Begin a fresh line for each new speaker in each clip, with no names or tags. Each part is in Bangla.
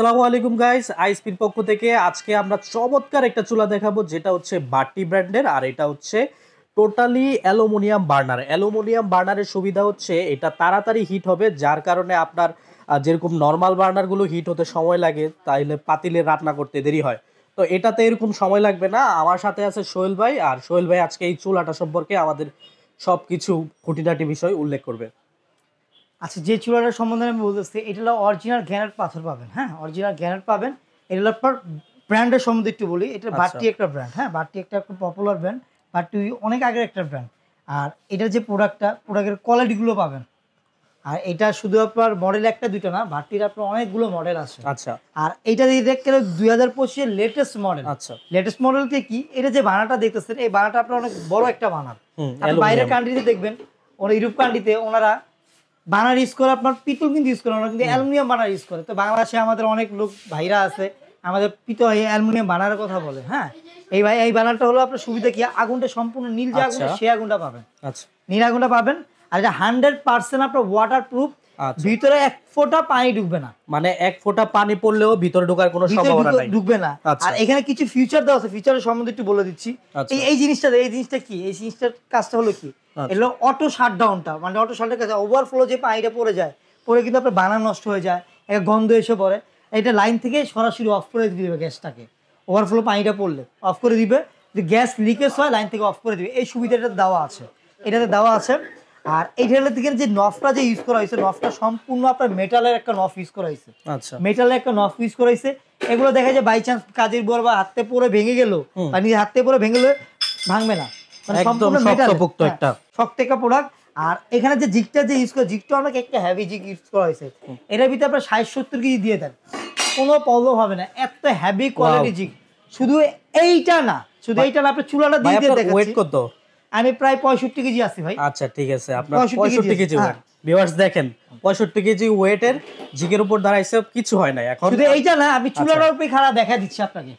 আসসালামু আলাইকুম গাইস, আইএসপির পক্ষ থেকে আজকে আমরা চমৎকার একটা চুলা দেখাবো যেটা হচ্ছে বাটি ব্র্যান্ডের। আর এটা হচ্ছে টোটালি অ্যালুমিনিয়াম বার্নার। অ্যালুমিনিয়াম বার্নারের সুবিধা হচ্ছে এটা তাড়াতাড়ি হিট হবে, যার কারণে আপনার যেরকম নর্মাল বার্নারগুলো হিট হতে সময় লাগে, তাইলে পাতিলে রান্না করতে দেরি হয়। তো এটাতে এরকম সময় লাগবে না। আমার সাথে আছে সোহেল ভাই, আর সোহেল ভাই আজকে এই চুলাটা সম্পর্কে আমাদের সবকিছু খুঁটিনাটি বিষয় উল্লেখ করবে।
আচ্ছা, যে চুলাটার সম্বন্ধে আমি বলতেছি, এটা হলো অরিজিনাল গ্রানাইট পাথর পাবেন। হ্যাঁ, অরিজিনাল গ্রানাইট পাবেন। এটা হলো আপনার ব্র্যান্ডের সম্বন্ধে একটু বলি। এটা বাটি একটা ব্র্যান্ড। হ্যাঁ, বাটি একটা পপুলার ব্র্যান্ড। বাটি অনেক আগের একটা ব্র্যান্ড। আর এটার যে প্রোডাক্টের কোয়ালিটিগুলো পাবেন। আর এটা শুধু আপনার মডেল একটা দুইটা না, বাটির আপনার অনেকগুলো মডেল আছে।
আচ্ছা,
আর এটা দিয়ে দেখতে গেলে 2025 লেটেস্ট মডেল।
আচ্ছা,
লেটেস্ট মডেলকে কি, এটা যে বানাটা দেখতেছেন, এই বানাটা আপনার অনেক বড় একটা বানার। আপনি বাইরের কান্ট্রিতে দেখবেন, ওরা ইউরোপ কান্ট্রিতে ওনারা বানার ইউজ করে আপনার পিতল কিন্তু ইউজ করে, ওরা কিন্তু অ্যালুমিনিয়াম বানার ইউজ করে। তো বাংলাদেশে আমাদের অনেক লোক ভাইরা আছে আমাদের পিতল অ্যালুমিনিয়াম বানার কথা বলে। হ্যাঁ, এই বানারটা হলো আপনার সুবিধা কি, আগুনটা সম্পূর্ণ নীল যে আগুনটা, সেই আগুনটা পাবেন। আচ্ছা, নীল আগুনটা পাবেন। আর এটা 100% আপনার ওয়াটার প্রুফ। ভিতরে এক ফোঁটা পানি ঢুকবে না,
মানে এক ফোঁটা পানি পড়লেও ভিতরে ঢোকার কোনো সম্ভাবনা নাই,
ঢুকবে না। আর এখানে কিছু ফিচার দেওয়া আছে, ফিচারের সম্বন্ধে একটু বলে দিচ্ছি। এই জিনিসটা কি, এই জিনিসটার কাজটা হলো কি, এগুলো অটো শাটডাউনটা, মানে অটো শাটের কাছে ওভারফ্লো যে পানিটা পড়ে যায়, পরে কিন্তু আপনার বানান নষ্ট হয়ে যায়, একটা গন্ধ এসে পড়ে। এটা লাইন থেকে সরাসরি অফ করে দিবে গ্যাসটাকে। ওভারফ্লো পানিটা পড়লে অফ করে দিবে, যদি গ্যাস লিকেজ হয় লাইন থেকে অফ করে দিবে। এই সুবিধাটা দেওয়া আছে, এটাতে দেওয়া আছে। আর এইটার থেকে যে নফটা যে ইউজ করা হয়েছে, নফটা সম্পূর্ণ আপনার মেটালের একটা নফ ইউজ করা হয়েছে। আচ্ছা, মেটালের একটা নফ ইউজ করা হয়েছে। এগুলো দেখা যায় বাই চান্স কাজের বর বা হাতে পরে ভেঙে গেল, বা নিজে হাতে পরে ভেঙে গেলে ভাঙবে না, মানে সম্পূর্ণ শক্তপোক্ত একটা শক্ত একটা প্রোডাক্ট। আর এখানে যে জিগটা যে ইউজ করে, জিগটা অনেক একটা হেভি জিগ ইউজ করা হয়েছে। এটার ভিতরে আপনার 60-70 কেজি দিয়ে দেন, কোনো প্রবলেম হবে না। এত হেভি কোয়ালিটি জিগ। শুধু এইটা না, আপনি চুলাটা দিয়ে দেখেন
ওয়েট কত।
আমি প্রায় 65 কেজি আছি ভাই।
আচ্ছা, ঠিক আছে, আপনার 65 কেজি ওয়েট। ভিউয়ার্স দেখেন, 65 কেজি ওয়েটের জিগের উপর দাঁড়াইছে, কিছু হয় না। এখন
শুধু এইটা না, আমি চুলার উপরে খাড়া দেখা দিচ্ছি আপনাকে,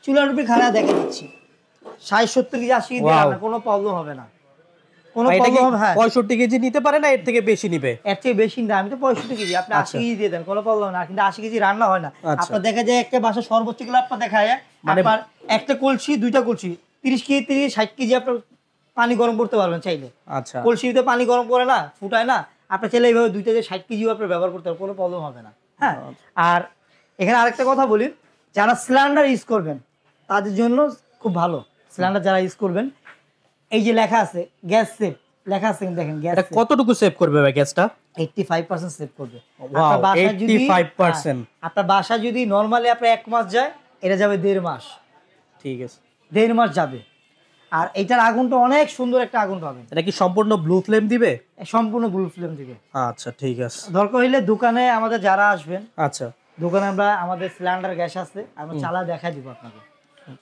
চুলার উপরে খাড়া দেখা দিচ্ছি। 60-70 কেজি 80 কেজি না, কোনো প্রবলেম হবে না, কোনো প্রবলেম হবে। হ্যাঁ,
65 কেজি নিতে পারে না, এর থেকে বেশি নিবে?
এর থেকে বেশি না, আমি তো 65 কেজি, আপনি 80 কেজি দিয়ে দেন, কোনো প্রবলেম না। কিন্তু 80 কেজি রান্না হয় না। আপনার দেখা যায় একটা বাসা সর্বোচ্চ গুলো আপনার দেখা যায়, মানে একটা কলসি, দুইটা কলসি, 30 কেজি 60 কেজি আপনার পানি গরম করতে পারবেন চাইলে। আচ্ছা, কলসিতে পানি গরম করে না, ফুটায় না, আপনি চাইলে এইভাবে 2 থেকে 60 কেজিও আপনি ব্যবহার করতে পারবেন, কোনো প্রবলেম হবে না। হ্যাঁ, আর এখানে আরেকটা কথা বলি, যারা সিলিন্ডার ইউজ করবেন তাদের জন্য খুব ভালো। সিলিন্ডার যারা ইউজ করবেন, এই যে লেখা আছে গ্যাস সেভ লেখা আছে, দেখেন গ্যাস
কতটুকু সেভ করবে ভাই গ্যাসটা?
85% সেভ করবে।
আপনার বাসা যদি 85%,
আপনার বাসা যদি নরমালি আপনার 1 মাস যায়, এটা যাবে 1.5 মাস।
ঠিক আছে,
1.5 মাস যাবে। আর এটার আগুনটা অনেক সুন্দর একটা আগুন পাবেন।
এটা কি সম্পূর্ণ ব্লু ফ্লেম দিবে?
সম্পূর্ণ ব্লু ফ্লেম দিবে।
আচ্ছা, ঠিক আছে।
দরকার হইলে দোকানে আমাদের যারা আসবেন,
আচ্ছা,
দোকানে আমাদের সিলিন্ডার গ্যাস আছে, আমরা চালা দেখাই দিব আপনাকে।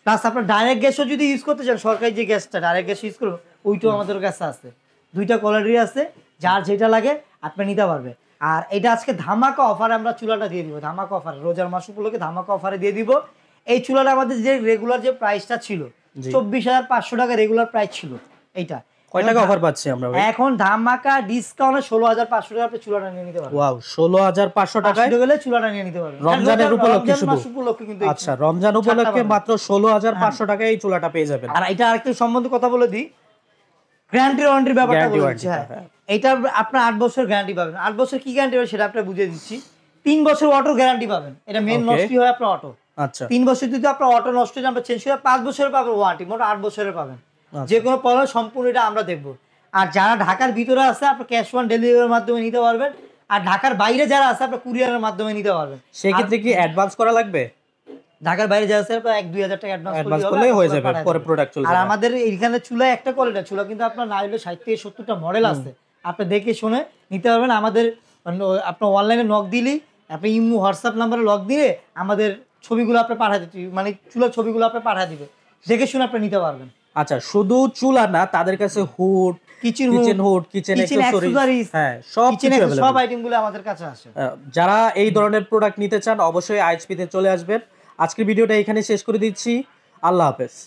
প্লাস আপনার ডাইরেক্ট গ্যাসও যদি ইউজ করতে চান, সরকারি যে গ্যাসটা ডাইরেক্ট গ্যাস ইউজ করবেন, ওইটাও আমাদের কাছে আছে। দুইটা কোয়ালিটি আছে, যার যেটা লাগে আপনি নিতে পারবে। আর এটা আজকে ধামাকা অফারে আমরা চুলাটা দিয়ে দিব, ধামাকা অফারে, রোজার মাস উপলক্ষে ধামাকা অফারে দিয়ে দিব। এই চুলাটা আমাদের যে রেগুলার যে প্রাইসটা ছিল 24,500 টাকা রেগুলার প্রাইস ছিল, এইটা
কয় টাকা অফার পাচ্ছি আমরা ভাই?
এখন ধামাকা ডিসকাউন্টে 16,500 টাকা আপনি চুলাটা নিয়ে নিতে পারবেন।
ওয়াও, 16,500 টাকায়
গেলে চুলাটা নিয়ে নিতে পারবেন
রমজানের উপলক্ষে শুধু।
কিন্তু
আচ্ছা, রমজান উপলক্ষে মাত্র 16,500 টাকায় এই চুলাটা পেয়ে যাবেন।
আর এটা আরেকটা সম্বন্ধে কথা বলে দিই, গ্যারান্টি ওয়ারেন্টির ব্যাপারটা বলে দিচ্ছি। হ্যাঁ, এটা আপনার 8 বছর গ্যারান্টি পাবেন। 8 বছর কি গ্যারান্টি পাবেন সেটা আপনাকে বুঝিয়ে দিচ্ছি। 3 বছর অটো গ্যারান্টি পাবেন, এটা মেন নষ্ট হয় আপনার অটো। আচ্ছা, 3 বছর যদি আপনার অটো নষ্ট হয়ে যায়, আমরা চেঞ্জ করে 5 বছরের পাবেন ওয়ারেন্টি, মোট 8 বছরের পাবেন। যে কোনো প্রবলেম সম্পূর্ণ এটা আমরা দেখবো। আর যারা ঢাকার ভিতরে আছে, আপনি ক্যাশ অন ডেলিভারির মাধ্যমে নিতে পারবেন। আর ঢাকার বাইরে যারা আছে, আপনি কুরিয়ারের মাধ্যমে নিতে পারবেন।
সেক্ষেত্রে কি অ্যাডভান্স করা লাগবে?
ঢাকার বাইরে যারা আছে, 1-2 হাজার টাকা
অ্যাডভান্স করলেই হয়ে যাবে, পরে প্রোডাক্ট চলে যাবে।
আর আমাদের এইখানে চুলা একটা কোয়ালিটি চুলা, কিন্তু আপনার না হলে 60 থেকে 70টা মডেল আছে, আপনি দেখে শুনে নিতে পারবেন। আমাদের আপনার অনলাইনে নক দিলেই, আপনি ইমো হোয়াটসঅ্যাপ নাম্বারে লক দিয়ে আমাদের ছবিগুলো আপনি পাঠিয়ে দিতে, মানে চুলার ছবিগুলো আপনি পাঠিয়ে দিবে, দেখে শুনে আপনি নিতে পারবেন।
আচ্ছা, শুধু চুলা না, তাদের কাছে hood, kitchen hood, kitchen accessories, হ্যাঁ,
সব আইটেমগুলো আমাদের কাছে আছে।
যারা এই ধরনের প্রোডাক্ট নিতে চান, অবশ্যই আইএসপি তে চলে আসবেন। আজকের ভিডিওটা এখানে শেষ করে দিচ্ছি। আল্লাহ হাফেজ।